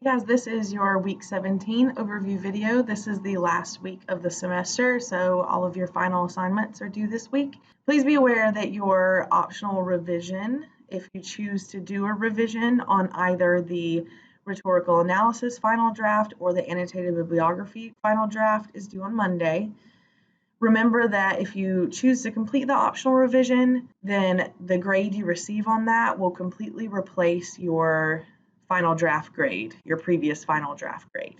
Guys, this is your week 17 overview video. This is the last week of the semester, so all of your final assignments are due this week. Please be aware that your optional revision, if you choose to do a revision on either the rhetorical analysis final draft or the annotated bibliography final draft, is due on Monday. Remember that if you choose to complete the optional revision, then the grade you receive on that will completely replace your final draft grade, your previous final draft grade.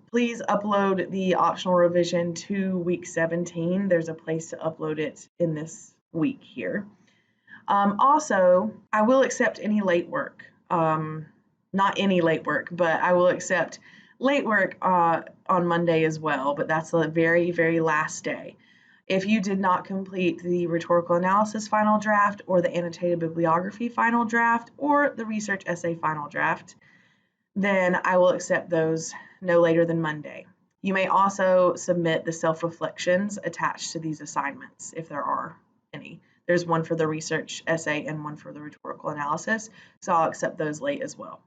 Please upload the optional revision to week 17. There's a place to upload it in this week here. Also, I will accept any late work. Not any late work, but I will accept late work on Monday as well, but that's the very, very last day. If you did not complete the rhetorical analysis final draft or the annotated bibliography final draft or the research essay final draft, then I will accept those no later than Monday. You may also submit the self-reflections attached to these assignments if there are any. There's one for the research essay and one for the rhetorical analysis, so I'll accept those late as well.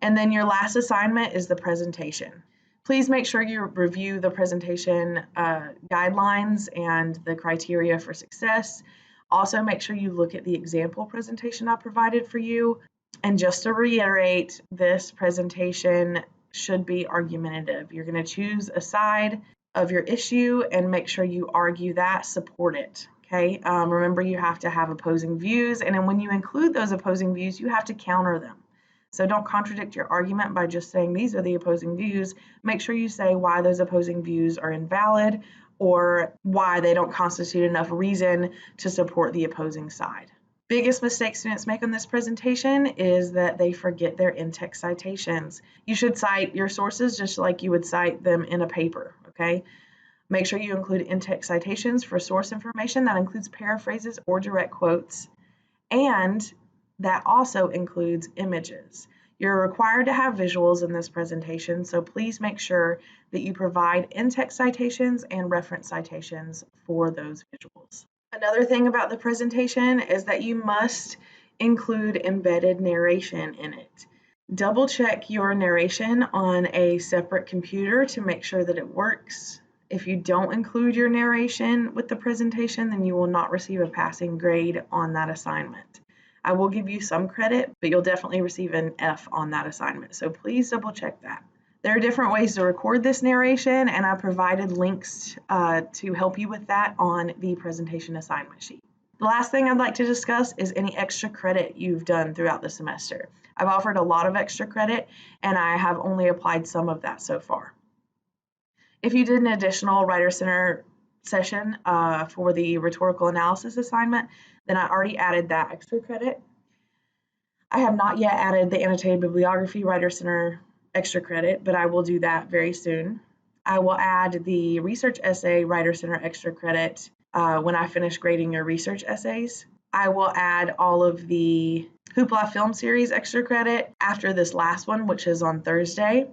And then your last assignment is the presentation. Please make sure you review the presentation guidelines and the criteria for success. Also, make sure you look at the example presentation I provided for you. And just to reiterate, this presentation should be argumentative. You're going to choose a side of your issue and make sure you argue that, support it. Okay. Remember, you have to have opposing views, and then when you include those opposing views, you have to counter them. So don't contradict your argument by just saying these are the opposing views. Make sure you say why those opposing views are invalid or why they don't constitute enough reason to support the opposing side. Biggest mistake students make on this presentation is that they forget their in-text citations. You should cite your sources just like you would cite them in a paper, okay? Make sure you include in-text citations for source information. That includes paraphrases or direct quotes. And that also includes images. You're required to have visuals in this presentation, so please make sure that you provide in-text citations and reference citations for those visuals. Another thing about the presentation is that you must include embedded narration in it. Double check your narration on a separate computer to make sure that it works. If you don't include your narration with the presentation, then you will not receive a passing grade on that assignment. I will give you some credit, but you'll definitely receive an F on that assignment. So please double check that. There are different ways to record this narration, and I provided links to help you with that on the presentation assignment sheet. The last thing I'd like to discuss is any extra credit you've done throughout the semester. I've offered a lot of extra credit, and I have only applied some of that so far. If you did an additional Writer Center session for the rhetorical analysis assignment, then I already added that extra credit. I have not yet added the annotated bibliography Writer Center extra credit, but I will do that very soon. I will add the research essay Writer Center extra credit when I finish grading your research essays. I will add all of the Hoopla film series extra credit after this last one, which is on Thursday.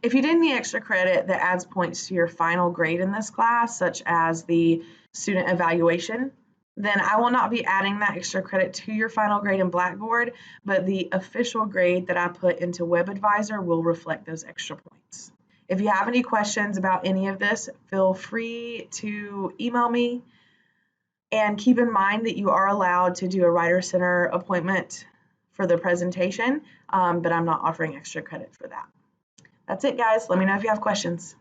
If you did any extra credit that adds points to your final grade in this class, such as the student evaluation, then I will not be adding that extra credit to your final grade in Blackboard, but the official grade that I put into WebAdvisor will reflect those extra points. If you have any questions about any of this, feel free to email me. And keep in mind that you are allowed to do a Writer Center appointment for the presentation, but I'm not offering extra credit for that. That's it, guys. Let me know if you have questions.